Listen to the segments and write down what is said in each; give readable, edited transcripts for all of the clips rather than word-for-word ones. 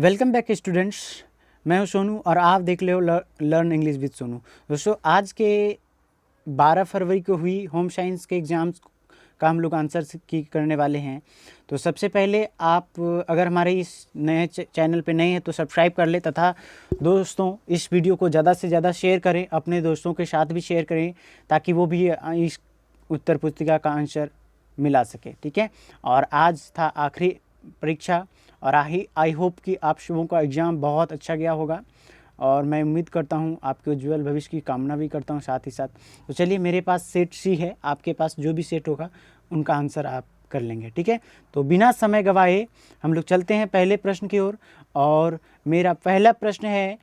Welcome back students. मैं हूं सोनू और आप देख रहे हो लर्न इंग्लिश विद सोनू। दोस्तों, आज के 12 फरवरी को हुई होम साइंस के एग्ज़ाम्स का हम लोग आंसर की करने वाले हैं। तो सबसे पहले आप अगर हमारे इस नए चैनल पे नए हैं तो सब्सक्राइब कर लें तथा दोस्तों इस वीडियो को ज़्यादा से ज़्यादा शेयर करें, अपने दोस्तों के साथ भी शेयर करें ताकि वो भी इस उत्तर पुस्तिका का आंसर मिला सके। ठीक है, और आज था आखिरी परीक्षा और आई होप कि आप शुभों का एग्ज़ाम बहुत अच्छा गया होगा और मैं उम्मीद करता हूँ आपके उज्जवल भविष्य की कामना भी करता हूँ साथ ही साथ। तो चलिए, मेरे पास सेट सी है, आपके पास जो भी सेट होगा उनका आंसर आप कर लेंगे। ठीक है, तो बिना समय गवाए हम लोग चलते हैं पहले प्रश्न की ओर। और मेरा पहला प्रश्न है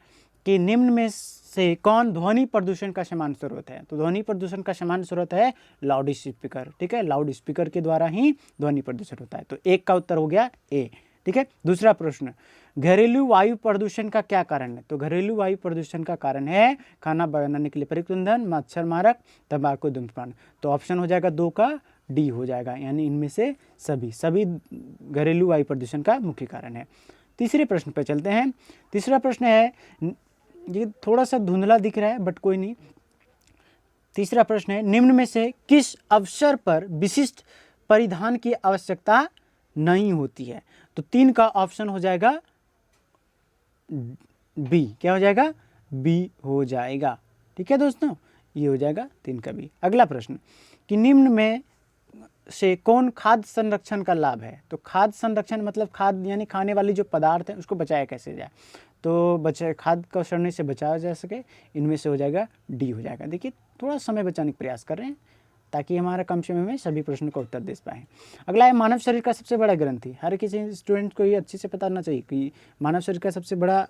कि निम्न में से कौन ध्वनि प्रदूषण का समान स्रोत है। तो ध्वनि प्रदूषण का समान स्रोत है लाउड स्पीकर। ठीक है, लाउड स्पीकर के द्वारा ही ध्वनि प्रदूषण होता है। तो एक का उत्तर हो गया ए। ठीक है, दूसरा प्रश्न, घरेलू वायु प्रदूषण का क्या कारण है। तो घरेलू वायु प्रदूषण का कारण है खाना बनाने के लिए प्रयुक्त ईंधन, मच्छर मारक, तंबाकू, धूम्रपान। तो ऑप्शन हो जाएगा 2 का डी हो जाएगा, यानी इनमें से सभी घरेलू वायु प्रदूषण का मुख्य कारण है। तीसरे प्रश्न पर चलते हैं। तीसरा प्रश्न है, ये थोड़ा सा धुंधला दिख रहा है बट कोई नहीं। तीसरा प्रश्न है, निम्न में से किस अवसर पर विशिष्ट परिधान की आवश्यकता नहीं होती है। तो 3 का ऑप्शन हो जाएगा बी। क्या हो जाएगा? बी हो जाएगा। ठीक है दोस्तों, ये हो जाएगा 3 का बी। अगला प्रश्न, कि निम्न में से कौन खाद्य संरक्षण का लाभ है। तो खाद्य संरक्षण मतलब खाद्य यानी खाने वाली जो पदार्थ है उसको बचाया कैसे जाए। तो खाद्य को सड़ने से बचाया जा सके, इनमें से हो जाएगा डी हो जाएगा। देखिए, थोड़ा समय बचाने का प्रयास कर रहे हैं ताकि हमारा कम समय में सभी प्रश्नों का उत्तर दे पाएँ। अगला है, मानव शरीर का सबसे बड़ा ग्रंथि। हर किसी स्टूडेंट को ये अच्छे से पता होना चाहिए कि मानव शरीर का सबसे बड़ा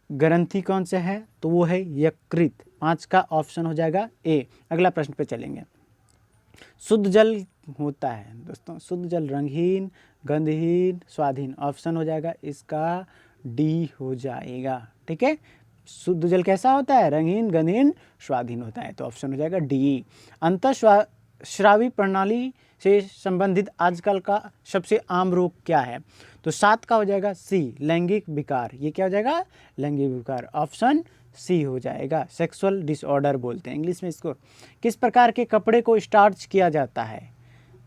ग्रंथि कौन सा है। तो वो है यकृत। 5 का ऑप्शन हो जाएगा ए। अगला प्रश्न पे चलेंगे। शुद्ध जल होता है दोस्तों, शुद्ध जल रंगहीन, गंधहीन, स्वादहीन। ऑप्शन हो जाएगा इसका डी हो जाएगा। ठीक है, शुद्ध जल कैसा होता है? रंगहीन, गंधहीन, स्वादहीन होता है। तो ऑप्शन हो जाएगा डी। अंतःस्रावी प्रणाली से संबंधित आजकल का सबसे आम रोग क्या है। तो 7 का हो जाएगा सी, लैंगिक विकार। ये क्या हो जाएगा? लैंगिक विकार। ऑप्शन सी हो जाएगा, सेक्सुअल डिसऑर्डर बोलते हैं इंग्लिश में इसको। किस प्रकार के कपड़े को स्टार्च किया जाता है।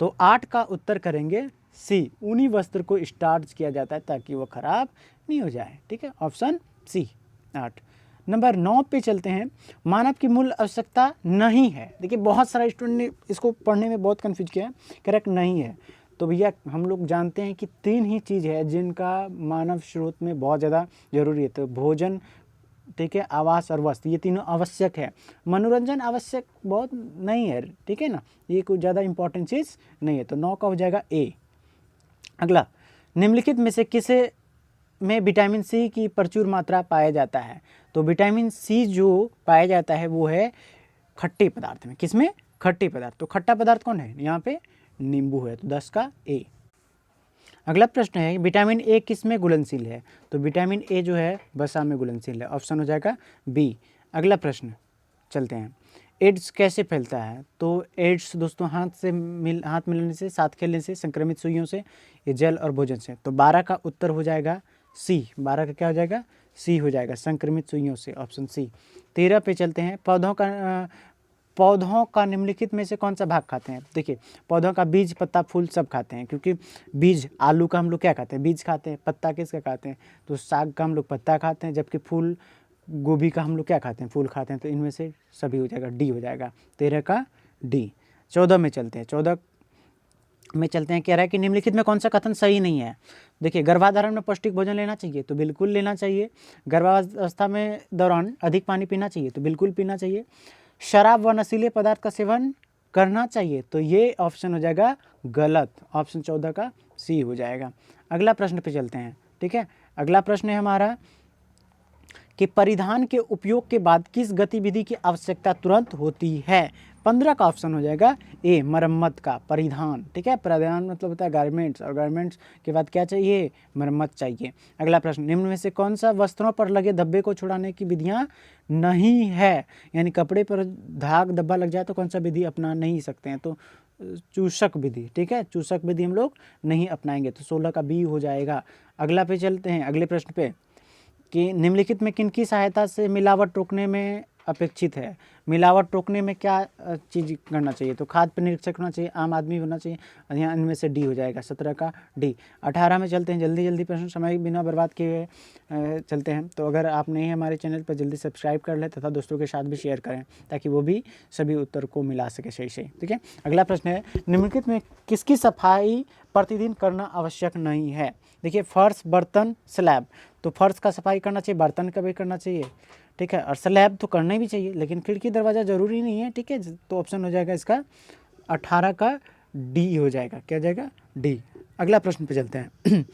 तो 8 का उत्तर करेंगे सी, ऊनी वस्त्र को स्टार्च किया जाता है ताकि वो खराब नहीं हो जाए। ठीक है, ऑप्शन सी 8। नंबर 9 पे चलते हैं। मानव की मूल आवश्यकता नहीं है। देखिए, बहुत सारा स्टूडेंट ने इसको पढ़ने में बहुत कन्फ्यूज किया है, करेक्ट नहीं है। तो भैया हम लोग जानते हैं कि 3 ही चीज़ है जिनका मानव स्रोत में बहुत ज़्यादा जरूरी है। तो भोजन, ठीक है, आवास और वस्त्र, ये तीनों आवश्यक है। मनोरंजन आवश्यक बहुत नहीं है। ठीक है ना, ये कोई ज़्यादा इंपॉर्टेंट चीज़ नहीं है। तो 9 का हो जाएगा ए। अगला, निम्नलिखित में से किसे में विटामिन सी की प्रचुर मात्रा पाया जाता है। तो विटामिन सी जो पाया जाता है वो है खट्टे पदार्थ में। किसमें? खट्टे पदार्थ। तो खट्टा पदार्थ कौन है? यहाँ पे नींबू है। तो 10 का ए। अगला प्रश्न है, विटामिन ए किस में घुलनशील है। तो विटामिन ए जो है वसा में घुलनशील है। ऑप्शन हो जाएगा बी। अगला प्रश्न चलते हैं, एड्स कैसे फैलता है। तो एड्स दोस्तों हाथ मिलाने से, साथ खेलने से, संक्रमित सुइयों से, ये जल और भोजन से। तो 12 का उत्तर हो जाएगा सी। 12 का क्या हो जाएगा? सी हो जाएगा, संक्रमित सुइयों से। Option C. 13 पे चलते हैं, पौधों का निम्नलिखित में से कौन सा भाग खाते हैं। देखिए, पौधों का बीज, पत्ता, फूल सब खाते हैं, क्योंकि बीज, आलू का हम लोग क्या खाते हैं? बीज खाते हैं। पत्ता किसका खाते हैं? तो साग का हम लोग पत्ता खाते हैं, जबकि फूल गोभी का हम लोग क्या खाते हैं? फूल खाते हैं। तो इनमें से सभी हो जाएगा, डी हो जाएगा। 13 का डी। 14 में चलते हैं। 14 में चलते हैं, कह रहा है कि निम्नलिखित में कौन सा कथन सही नहीं है। देखिए, गर्भाधारण में पौष्टिक भोजन लेना चाहिए। तो बिल्कुल लेना चाहिए। गर्भावस्था में दौरान अधिक पानी पीना चाहिए। तो बिल्कुल पीना चाहिए। शराब व नशीले पदार्थ का सेवन करना चाहिए। तो ये ऑप्शन हो जाएगा गलत। ऑप्शन 14 का सी हो जाएगा। अगला प्रश्न पे चलते हैं। ठीक है, अगला प्रश्न है हमारा कि परिधान के उपयोग के बाद किस गतिविधि की आवश्यकता तुरंत होती है। 15 का ऑप्शन हो जाएगा ए, मरम्मत का। परिधान, ठीक है, परिधान मतलब होता है गारमेंट्स, और गारमेंट्स के बाद क्या चाहिए? मरम्मत चाहिए। अगला प्रश्न, निम्न में से कौन सा वस्त्रों पर लगे धब्बे को छुड़ाने की विधियां नहीं है। यानी कपड़े पर धाग धब्बा लग जाए तो कौन सा विधि अपना नहीं सकते हैं। तो चूषक विधि, ठीक है, चूषक विधि हम लोग नहीं अपनाएंगे, तो 16 का बी हो जाएगा। अगला पे चलते हैं, अगले प्रश्न पे, कि निम्नलिखित में किनकी सहायता से मिलावट रोकने में अपेक्षित है। मिलावट रोकने में क्या चीज़ करना चाहिए, तो खाद्य निरीक्षक होना चाहिए, आम आदमी होना चाहिए, और यहाँ इनमें से डी हो जाएगा, 17 का डी। 18 में चलते हैं, जल्दी जल्दी प्रश्न, समय बिना बर्बाद किए चलते हैं। तो अगर आप नहीं हमारे चैनल पर, जल्दी सब्सक्राइब कर लें तथा दोस्तों के साथ भी शेयर करें, ताकि वो भी सभी उत्तर को मिला सके सही सही, ठीक है। अगला प्रश्न है, निम्नलिखित में किसकी सफाई प्रतिदिन करना आवश्यक नहीं है। देखिए, फर्श, बर्तन, स्लैब, तो फर्श का सफाई करना चाहिए, बर्तन का भी करना चाहिए, ठीक है, और स्लैब तो करना भी चाहिए, लेकिन खिड़की दरवाज़ा जरूरी नहीं है, ठीक है। तो ऑप्शन हो जाएगा इसका 18 का डी हो जाएगा, क्या जाएगा, डी। अगला प्रश्न पे चलते हैं।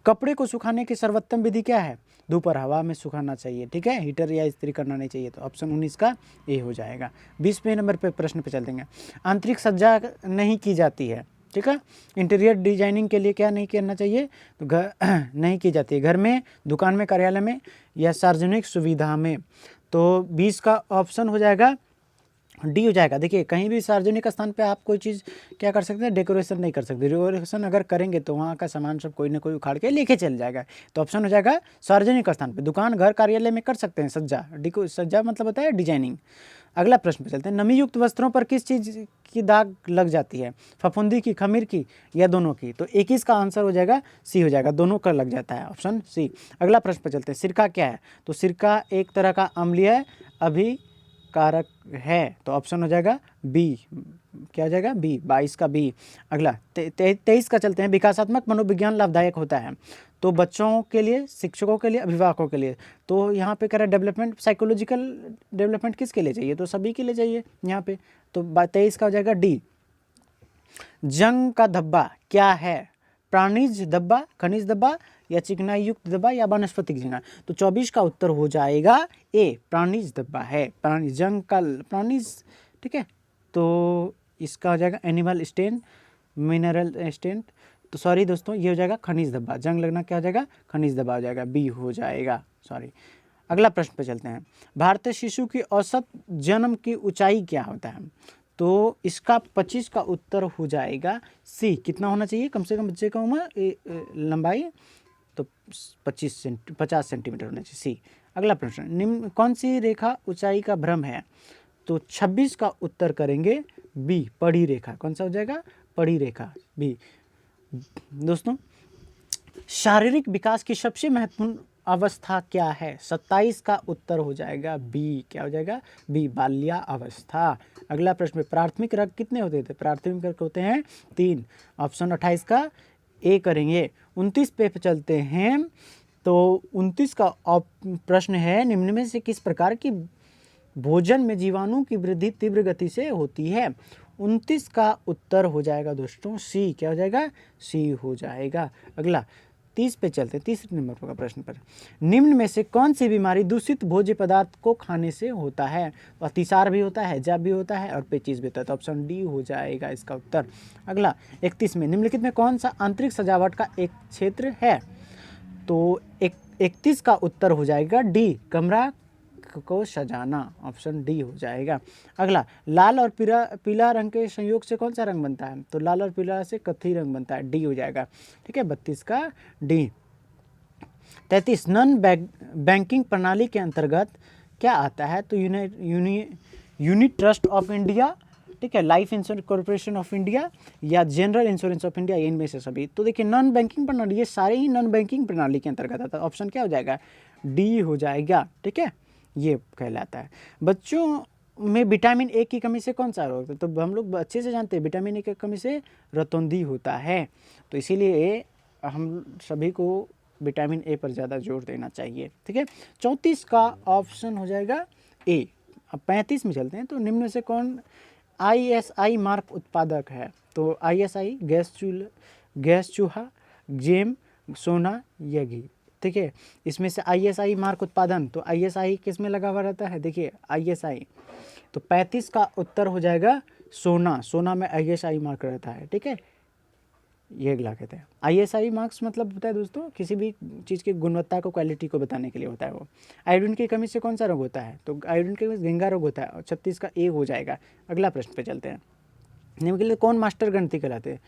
कपड़े को सुखाने की सर्वोत्तम विधि क्या है। दोपहर हवा में सुखाना चाहिए, ठीक है, हीटर या इस्त्री करना नहीं चाहिए, तो ऑप्शन 19 का ए हो जाएगा। 20वें नंबर पे प्रश्न पे चलते हैं। आंतरिक सज्जा नहीं की जाती है, ठीक है, इंटीरियर डिजाइनिंग के लिए क्या नहीं करना चाहिए, तो घर नहीं की जाती है, घर में, दुकान में, कार्यालय में या सार्वजनिक सुविधा में। तो 20 का ऑप्शन हो जाएगा डी हो जाएगा। देखिए, कहीं भी सार्वजनिक स्थान पे आप कोई चीज़ क्या कर सकते हैं, डेकोरेशन नहीं कर सकते। डेकोरेशन अगर करेंगे तो वहाँ का सामान सब कोई ना कोई उखाड़ के लेके चल जाएगा। तो ऑप्शन हो जाएगा सार्वजनिक स्थान पे, दुकान, घर, कार्यालय में कर सकते हैं सज्जा। सज्जा मतलब होता है डिजाइनिंग। अगला प्रश्न पे चलते हैं। नमी युक्त वस्त्रों पर किस चीज़ की दाग लग जाती है, फफूंदी की, खमीर की या दोनों की। तो 21 का आंसर हो जाएगा सी हो जाएगा, दोनों का लग जाता है, ऑप्शन सी। अगला प्रश्न पे चलते हैं। सिरका क्या है, तो सिरका एक तरह का अम्लीय अभिकारक है, तो ऑप्शन हो जाएगा बी, क्या हो जाएगा, बी, 22 का बी। अगला 23 का चलते हैं। विकासात्मक मनोविज्ञान लाभदायक होता है, तो बच्चों के लिए, शिक्षकों के लिए, अभिभावकों के लिए। तो यहाँ पे कह रहा है डेवलपमेंट, साइकोलॉजिकल डेवलपमेंट किसके लिए चाहिए, तो सभी के लिए चाहिए यहाँ पे। तो 23 का हो जाएगा डी। जंग का धब्बा क्या है, प्राणिज धब्बा, खनिज धब्बा या चिकनाई युक्त धब्बा या वनस्पतिक झींगा। तो 24 का उत्तर हो जाएगा ए, प्राणिज धब्बा है, प्राणिज, जंग का प्राणिज, ठीक है। तो इसका हो जाएगा एनिमल स्टेन, मिनरल स्टेन, तो सॉरी दोस्तों, ये हो जाएगा खनिज धब्बा, जंग लगना क्या हो जाएगा, खनिज धब्बा हो जाएगा, बी हो जाएगा, सॉरी। अगला प्रश्न पे चलते हैं। भारतीय शिशु की औसत जन्म की ऊंचाई क्या होता है, तो इसका 25 का उत्तर हो जाएगा सी। कितना होना चाहिए, कम से कम बच्चे का उम्र लंबाई, तो 50 सेंटीमीटर होना चाहिए, सी। अगला प्रश्न, निम्न कौन सी रेखा ऊंचाई का भ्रम है, तो 26 का उत्तर करेंगे बी, पड़ी रेखा। कौन सा हो जाएगा, पड़ी रेखा, बी। दोस्तों, शारीरिक विकास की सबसे महत्वपूर्ण अवस्था क्या है, 27 का उत्तर हो जाएगा बी, क्या हो जाएगा, बी, बाल्या अवस्था। अगला प्रश्न में, प्राथमिक रग कितने होते थे, प्राथमिक रग होते हैं 3, ऑप्शन 28 का ए करेंगे। 29 पे चलते हैं। तो 29 का प्रश्न है, निम्न में से किस प्रकार की भोजन में जीवाणु की वृद्धि तीव्र गति से होती है। 29 का उत्तर हो जाएगा दोस्तों सी, क्या हो जाएगा, सी हो जाएगा। अगला 30 पे चलते हैं, 30 नंबर का प्रश्न पर। निम्न में से कौन सी बीमारी दूषित भोज्य पदार्थ को खाने से होता है, तो अतिसार भी होता है, हैजा भी होता है और पेचिश भी होता है, तो ऑप्शन डी हो जाएगा इसका उत्तर। अगला 31 में, निम्नलिखित में कौन सा आंतरिक सजावट का एक क्षेत्र है, तो 31 का उत्तर हो जाएगा डी, कमरा को सजाना, ऑप्शन डी हो जाएगा। अगला, लाल और पीला रंग के संयोग से कौन सा रंग बनता है, तो लाल और पीला से कत्थई रंग बनता है, डी हो जाएगा, ठीक है, 32 का डी। 33, नॉन बैंकिंग प्रणाली के अंतर्गत क्या आता है, तो यूनिट ट्रस्ट ऑफ इंडिया, ठीक है, life insurance corporation of India या जनरल इंश्योरेंस ऑफ इंडिया, इनमें से सभी। तो देखिए, नॉन बैंकिंग प्रणाली, ये सारे ही नॉन बैंकिंग प्रणाली के अंतर्गत आता है, ऑप्शन क्या हो जाएगा, डी हो जाएगा, ठीक है, ये कहलाता है। बच्चों में विटामिन ए की कमी से कौन सा रोग होता है, तो हम लोग अच्छे से जानते हैं विटामिन ए की कमी से रतौंधी होता है, तो इसीलिए हम सभी को विटामिन ए पर ज़्यादा जोर देना चाहिए, ठीक है। 34 का ऑप्शन हो जाएगा ए। अब 35 में चलते हैं। तो निम्न में से कौन ISI मार्क उत्पादक है, तो ISI गैस चूहा, जेम, सोना या घी, ठीक है। इसमें से ISI मार्क उत्पादन, तो ISI किस में लगा हुआ रहता है, देखिए ISI, तो 35 का उत्तर हो जाएगा सोना, सोना में ISI मार्क रहता है, ठीक है, ये अगला कहते हैं। ISI मार्क्स मतलब होता है दोस्तों किसी भी चीज़ की गुणवत्ता को, क्वालिटी को बताने के लिए होता है वो। आयोडीन की कमी से कौन सा रोग होता है, तो आयोडीन की कमी से झींगा रोग होता है, और 36 का ए हो जाएगा। अगला प्रश्न पे चलते हैं। निम्नलिखित कौन मास्टर ग्रंथि कहलाते हैं?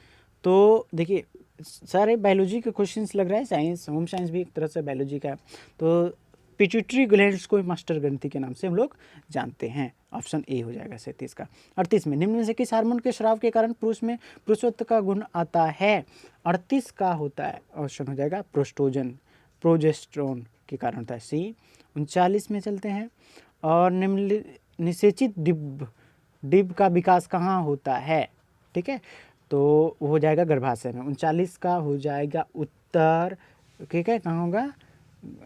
तो देखिए सारे बायोलॉजी के क्वेश्चंस लग रहा है, साइंस, होम साइंस भी एक तरह से बायोलॉजी का है। तो पिट्यूटरी ग्लैंड्स को मास्टर ग्रंथि के नाम से हम लोग जानते हैं। ऑप्शन ए हो जाएगा 37 का। 38 में निम्न में से किस हार्मोन के स्राव के कारण पुरुष में पुरुषत्व का गुण आता है? 38 का होता है, ऑप्शन हो जाएगा प्रोस्टोजन, प्रोजेस्टेरोन के कारण होता है, सी। 39 में चलते हैं और निषेचित डिब का विकास कहाँ होता है? ठीक है, तो हो जाएगा गर्भाशय में। 39 का हो जाएगा उत्तर, ठीक है, कहाँ होगा?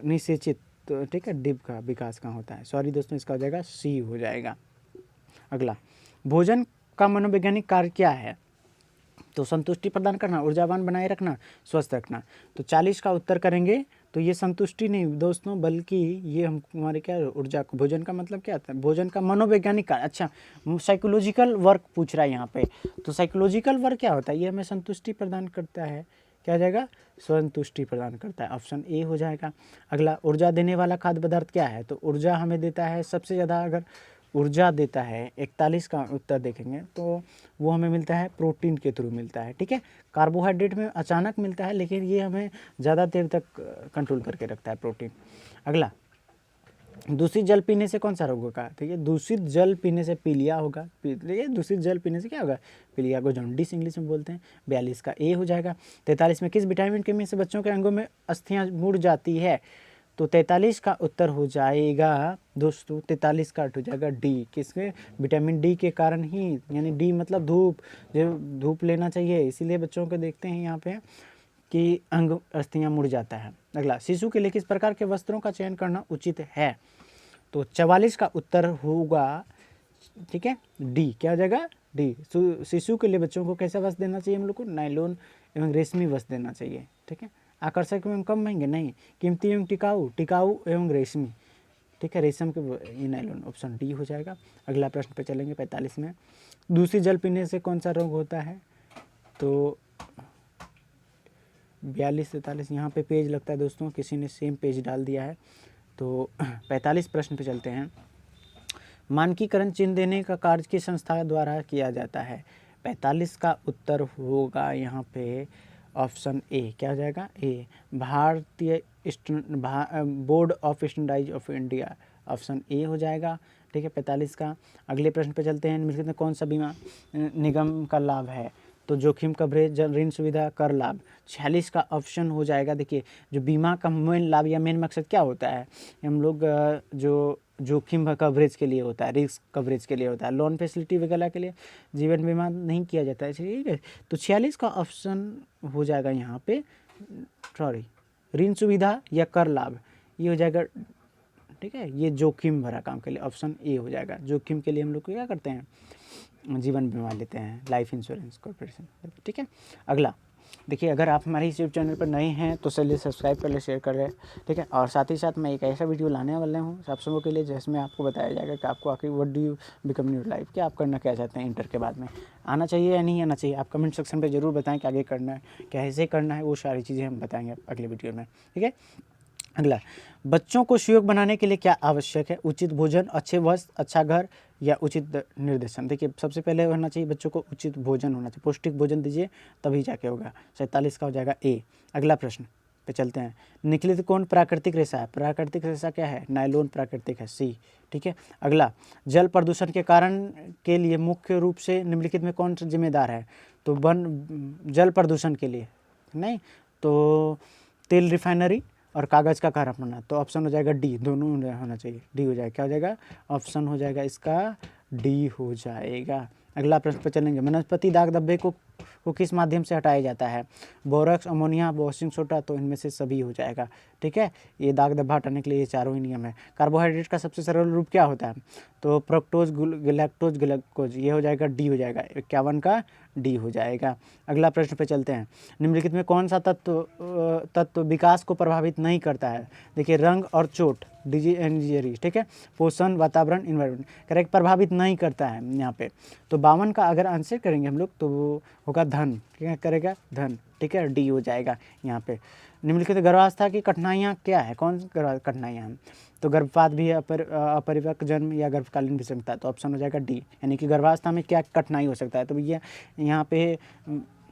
निषेचित, तो ठीक है, डिब का विकास कहाँ होता है? सॉरी दोस्तों, इसका हो जाएगा सी हो जाएगा। अगला, भोजन का मनोवैज्ञानिक कार्य क्या है? तो संतुष्टि प्रदान करना, ऊर्जावान बनाए रखना, स्वस्थ रखना। तो 40 का उत्तर करेंगे तो ये संतुष्टि नहीं दोस्तों, बल्कि ये हम हमारे क्या ऊर्जा, भोजन का मतलब क्या होता है? भोजन का मनोवैज्ञानिक कार्य, अच्छा साइकोलॉजिकल वर्क पूछ रहा है यहाँ पे। तो साइकोलॉजिकल वर्क क्या होता है? ये हमें संतुष्टि प्रदान करता है, क्या हो जाएगा? संतुष्टि प्रदान करता है, ऑप्शन ए हो जाएगा। अगला, ऊर्जा देने वाला खाद्य पदार्थ क्या है? तो ऊर्जा हमें देता है सबसे ज़्यादा, अगर ऊर्जा देता है 41 का उत्तर देखेंगे तो वो हमें मिलता है प्रोटीन के थ्रू मिलता है, ठीक है। कार्बोहाइड्रेट में अचानक मिलता है, लेकिन ये हमें ज़्यादा देर तक कंट्रोल करके रखता है प्रोटीन। अगला, दूषित जल पीने से कौन सा रोग होगा? ठीक है, दूषित जल पीने से पीलिया होगा। देखिए दूषित जल पीने से क्या होगा? पीलिया को जॉन्डिस इंग्लिश में बोलते हैं। 42 का ए हो जाएगा। 43 में किस विटामिन की कमी से बच्चों के अंगों में अस्थियां मुड़ जाती है? तो 43 का उत्तर हो जाएगा दोस्तों, 43 का हो जाएगा डी। किसके? विटामिन डी के कारण ही, यानी डी मतलब धूप, जो धूप लेना चाहिए, इसीलिए बच्चों को देखते हैं यहाँ पे कि अंग अस्थियां मुड़ जाता है। अगला, शिशु के लिए किस प्रकार के वस्त्रों का चयन करना उचित है? तो 44 का उत्तर होगा, ठीक है, डी। क्या हो जाएगा? डी। शिशु के लिए बच्चों को कैसा वस्त्र देना चाहिए? हम लोग को नायलॉन एवं रेशमी वस्त्र देना चाहिए, ठीक है। आकर्षक एवं कम महंगे नहीं, कीमती एवं टिकाऊ, टिकाऊ एवं रेशमी, ठीक है, रेशम के ये नायलॉन, ऑप्शन डी हो जाएगा। अगला प्रश्न पे चलेंगे 45 में, दूषित जल पीने से कौन सा रोग होता है? तो 42-43 यहाँ पे पेज लगता है दोस्तों, किसी ने सेम पेज डाल दिया है। तो 45 प्रश्न पे चलते हैं। मानकीकरण चिन्ह देने का कार्य किस संस्था द्वारा किया जाता है? 45 का उत्तर होगा यहाँ पे ऑप्शन ए। क्या हो जाएगा? ए, भारतीय board of standardize of India, option A हो जाएगा, ठीक है, 45 का। अगले प्रश्न पे चलते हैं, निम्नलिखित में कौन सा बीमा निगम का लाभ है? तो जोखिम कवरेज, ऋण सुविधा, कर लाभ। 46 का ऑप्शन हो जाएगा। देखिए, जो बीमा का मेन लाभ या मेन मकसद क्या होता है? हम लोग जो जोखिम कवरेज के लिए होता है, रिस्क कवरेज के लिए होता है, लोन फैसिलिटी वगैरह के लिए जीवन बीमा नहीं किया जाता है, ठीक है। तो 46 का ऑप्शन हो जाएगा यहाँ पे, सॉरी, ऋण सुविधा या कर लाभ, ये हो जाएगा, ठीक है। ये जोखिम भरा काम के लिए ऑप्शन ए हो जाएगा। जोखिम के लिए हम लोग क्या करते हैं? जीवन बीमा लेते हैं, लाइफ इंश्योरेंस कॉर्पोरेशन, ठीक है। अगला, देखिए, अगर आप हमारे इस यूट्यूब चैनल पर नए हैं तो चलिए सब्सक्राइब कर ले, शेयर कर रहे, ठीक है। और साथ ही साथ मैं एक ऐसा वीडियो लाने वाला हूँ आप सबों के लिए, जिसमें आपको बताया जाएगा कि आपको आखिर what do you become in your life, क्या आप करना क्या चाहते हैं इंटर के बाद में, आना चाहिए या नहीं आना चाहिए। आप कमेंट सेक्शन पर जरूर बताएं कि आगे करना है, कैसे करना है, वो सारी चीज़ें हम बताएंगे अगले वीडियो में, ठीक है। अगला, बच्चों को सुयोग बनाने के लिए क्या आवश्यक है? उचित भोजन, अच्छे वस्त्र, अच्छा घर या उचित निर्देशन। देखिए, सबसे पहले होना चाहिए बच्चों को उचित भोजन होना चाहिए, पौष्टिक भोजन दीजिए तभी जाके होगा। 47 का हो जाएगा ए। अगला प्रश्न पे चलते हैं, निकलित कौन प्राकृतिक रेशा है? प्राकृतिक रेशा क्या है? नायलॉन प्राकृतिक है, सी, ठीक है। अगला, जल प्रदूषण के कारण के लिए मुख्य रूप से निम्नलिखित में कौन सा जिम्मेदार है? तो जल प्रदूषण के लिए नहीं, तो तेल रिफाइनरी और कागज़ का कारखाना। तो ऑप्शन हो जाएगा डी, दोनों होना चाहिए, डी हो जाएगा। क्या हो जाएगा? ऑप्शन हो जाएगा इसका डी हो जाएगा। अगला प्रश्न पर चलेंगे, वनस्पति दाग धब्बे को किस माध्यम से हटाया जाता है? बोरॉक्स, अमोनिया, वॉशिंग सोडा। तो इनमें से सभी हो जाएगा, ठीक है। ये दाग धब्बा हटाने के लिए ये चारों ही नियम है। कार्बोहाइड्रेट का सबसे सरल रूप क्या होता है? तो फ्रक्टोज, गैलेक्टोज, ग्लूकोज, ये हो जाएगा डी हो जाएगा। 51 का डी हो जाएगा। अगला प्रश्न पे चलते हैं, निम्नलिखित में कौन सा तत्व विकास को प्रभावित नहीं करता है? देखिए, रंग और चोट, इंजरी, ठीक है, पोषण, वातावरण, इन्वायरमेंट, करेक्ट, प्रभावित नहीं करता है यहाँ पे। तो 52 का अगर आंसर करेंगे हम लोग तो वो होगा धन, क्या करेगा? धन, ठीक है, डी हो जाएगा यहाँ पे। निम्नलिखित गर्भावस्था की कठिनाइयाँ क्या है, कौन सी कठिनाइयाँ हैं? तो गर्भपात भी है, अपरिपक्व जन्म या गर्भकालीन विषमता। तो ऑप्शन हो जाएगा डी, यानी कि गर्भावस्था में क्या कठिनाई हो सकता है। तो भैया यहाँ पे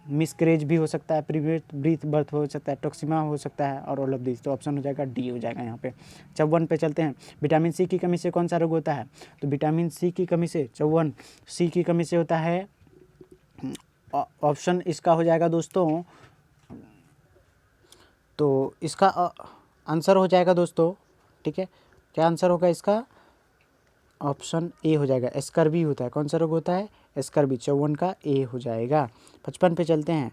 मिसकरेज भी हो सकता है, प्रीमेच्योर ब्रीथ बर्थ हो सकता है, टॉक्सिमा हो सकता है और ऑल ऑफ दिस। तो ऑप्शन हो जाएगा डी हो जाएगा यहाँ पे। 54 पे चलते हैं। विटामिन सी की कमी से कौन सा रोग होता है? तो विटामिन सी की कमी से 54 सी की कमी से होता है, ऑप्शन इसका हो जाएगा दोस्तों, तो इसका आंसर हो जाएगा दोस्तों, ठीक है, क्या आंसर होगा इसका? ऑप्शन ए हो जाएगा, स्कर्वी होता है। कौन सा रोग होता है? स्कर्वी। 54 का ए हो जाएगा। 55 पे चलते हैं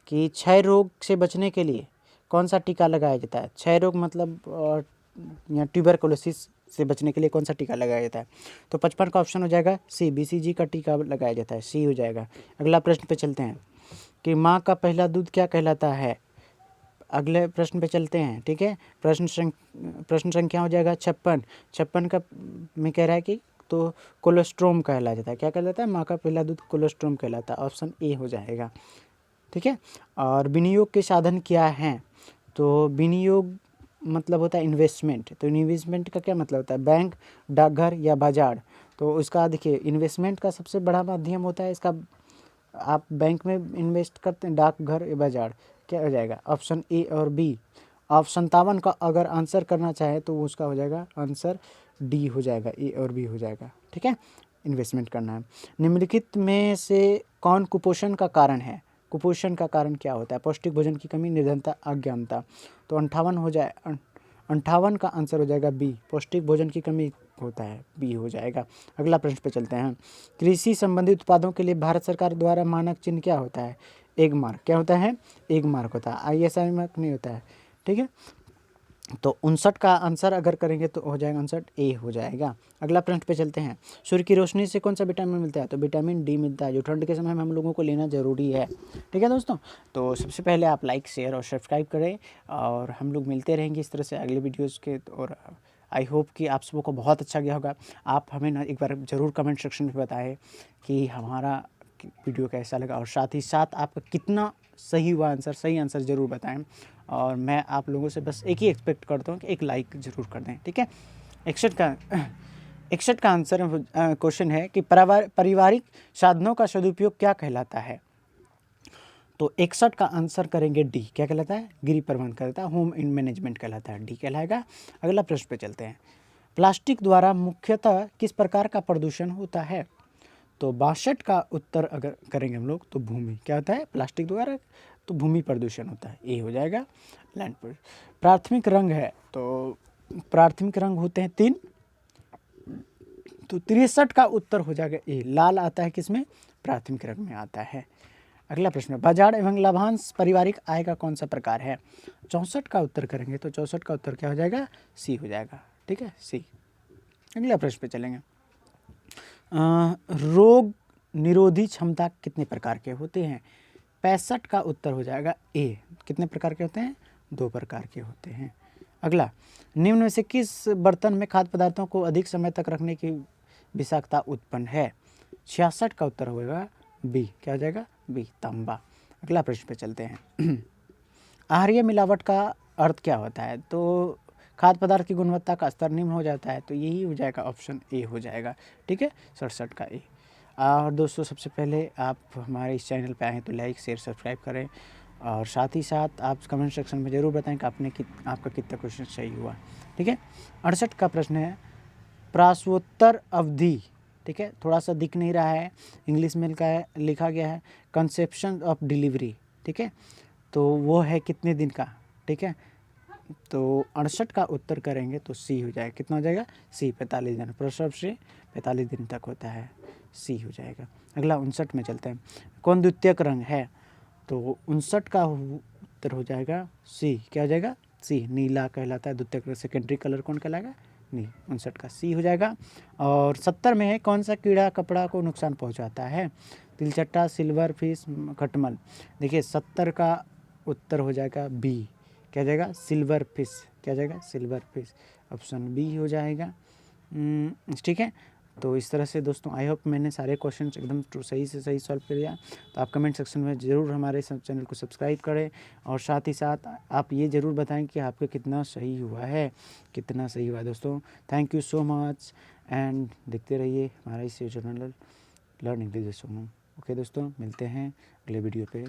कि क्षय रोग से बचने के लिए कौन सा टीका लगाया जाता है? क्षय रोग मतलब या ट्यूबरकुलोसिस से बचने के लिए कौन सा टीका लगाया जाता है? तो 55 का ऑप्शन हो जाएगा सी, बीसीजी का टीका लगाया जाता है, सी हो जाएगा। अगला प्रश्न पे चलते हैं कि माँ का पहला दूध क्या कहलाता है? अगले प्रश्न पे चलते हैं, ठीक है। प्रश्न संख्या हो जाएगा 56। 56 का में कह रहा है कि तो कोलेस्ट्रोम कहला जाता है। क्या कहलाता है? माँ का पहला दूध कोलेस्ट्रोम कहलाता है, ऑप्शन ए हो जाएगा, ठीक है। और विनियोग के साधन क्या हैं? तो विनियोग मतलब होता है इन्वेस्टमेंट। तो इन्वेस्टमेंट का क्या मतलब होता है? बैंक, डाकघर या बाजार। तो इसका देखिए, इन्वेस्टमेंट का सबसे बड़ा माध्यम होता है इसका, आप बैंक में इन्वेस्ट करते हैं, डाकघर या बाजार। क्या हो जाएगा? ऑप्शन ए और बी। आप 57 का अगर आंसर करना चाहे तो उसका हो जाएगा आंसर डी हो जाएगा, ए और बी हो जाएगा, ठीक है। इन्वेस्टमेंट करना है। निम्नलिखित में से कौन कुपोषण का कारण है? कुपोषण का कारण क्या होता है? पौष्टिक भोजन की कमी, निर्धनता, अज्ञानता। तो 58 हो जाए, 58 का आंसर हो जाएगा बी, पौष्टिक भोजन की कमी होता है, बी हो जाएगा। अगला प्रश्न पे चलते हैं। कृषि संबंधित उत्पादों के लिए भारत सरकार द्वारा मानक चिन्ह क्या होता है? Egg mark. क्या होता है? एग मार्क होता है, ISI मार्क नहीं होता है, ठीक है। तो 59 का आंसर अगर करेंगे तो हो जाएगा आंसर ए हो जाएगा। अगला प्रश्न पे चलते हैं। सूर्य की रोशनी से कौन सा विटामिन मिलता है? तो विटामिन डी मिलता है, जो ठंड के समय में हम लोगों को लेना ज़रूरी है, ठीक है दोस्तों। तो सबसे पहले आप लाइक, शेयर और सब्सक्राइब करें, और हम लोग मिलते रहेंगे इस तरह से अगले वीडियोज़ के। और आई होप कि आप सबों को बहुत अच्छा गया होगा। आप हमें ना एक बार ज़रूर कमेंट सेक्शन में बताएं कि हमारा वीडियो कैसा लगा, और साथ ही साथ आपका कितना सही हुआ आंसर, सही आंसर ज़रूर बताएं। और मैं आप लोगों से बस एक ही एक्सपेक्ट करता हूँ कि एक लाइक ज़रूर कर दें, ठीक है। 61 का आंसर क्वेश्चन है कि पारिवारिक साधनों का सदुपयोग क्या कहलाता है? तो 61 का आंसर करेंगे डी। क्या कहलाता है? गृह प्रबंधन कहलाता है, होम इन मैनेजमेंट कहलाता है, डी कहलाएगा। अगला प्रश्न पे चलते हैं। प्लास्टिक द्वारा मुख्यतः किस प्रकार का प्रदूषण होता है? तो 62 का उत्तर अगर करेंगे हम लोग तो भूमि। क्या होता है? प्लास्टिक द्वारा तो भूमि प्रदूषण होता है, ए हो जाएगा, लैंड पर। प्राथमिक रंग है, तो प्राथमिक रंग होते हैं 3, तो 63 का उत्तर हो जाएगा ए, लाल आता है किसमें? प्राथमिक रंग में आता है। अगला प्रश्न, बाजार एवं लाभांश पारिवारिक आय का कौन सा प्रकार है? 64 का उत्तर करेंगे तो 64 का उत्तर क्या हो जाएगा? सी हो जाएगा, ठीक है, सी। अगला प्रश्न पे चलेंगे। रोग निरोधी क्षमता कितने प्रकार के होते हैं? 65 का उत्तर हो जाएगा ए। कितने प्रकार के होते हैं? 2 प्रकार के होते हैं। अगला, निम्न में से किस बर्तन में खाद्य पदार्थों को अधिक समय तक रखने की विषाक्तता उत्पन्न है? 66 का उत्तर होगा बी। क्या हो जाएगा? बी, तांबा। अगला प्रश्न पे चलते हैं। आहारीय मिलावट का अर्थ क्या होता है? तो खाद्य पदार्थ की गुणवत्ता का स्तर निम्न हो जाता है, तो यही हो जाएगा, ऑप्शन ए हो जाएगा, ठीक है, 67 का ए। और दोस्तों, सबसे पहले आप हमारे इस चैनल पे आए हैं तो लाइक, शेयर, सब्सक्राइब करें, और साथ ही साथ आप कमेंट सेक्शन में ज़रूर बताएं कि आपका कितना क्वेश्चन सही हुआ, ठीक है। 68 का प्रश्न है, प्रसवोत्तर अवधि, ठीक है, थोड़ा सा दिख नहीं रहा है, इंग्लिश में लिखा गया है कंसेप्शन ऑफ डिलीवरी, ठीक है, तो वो है कितने दिन का, ठीक है। तो 68 का उत्तर करेंगे तो सी हो जाएगा। कितना हो जाएगा? सी, 45 दिन। प्रसव से 45 दिन तक होता है, सी हो जाएगा। अगला 59 में चलते हैं। कौन द्वितीयक रंग है? तो 59 का उत्तर हो जाएगा सी। क्या हो जाएगा? सी, नीला कहलाता है द्वितीयक रंग। सेकेंडरी कलर कौन कहलाएगा? नी। 59 का सी हो जाएगा। और 70 में है, कौन सा कीड़ा कपड़ा को नुकसान पहुंचाता है? तिलचट्टा, सिल्वर फिश, खटमल। देखिए 70 का उत्तर हो जाएगा बी। क्या हो जाएगा? Silver fish. क्या हो जाएगा? सिल्वर फिश, ऑप्शन बी हो जाएगा, ठीक है। तो इस तरह से दोस्तों आई होप मैंने सारे क्वेश्चन एकदम सही से सही सॉल्व कर दिया। तो आप कमेंट सेक्शन में ज़रूर हमारे चैनल को सब्सक्राइब करें और साथ ही साथ आप ये ज़रूर बताएं कि आपका कितना सही हुआ है, कितना सही हुआ दोस्तों। Thank you so much and देखते रहिए हमारा इस चैनल लर्न इंग्लिश दोस्तों। ओके दोस्तों, मिलते हैं अगले वीडियो पे।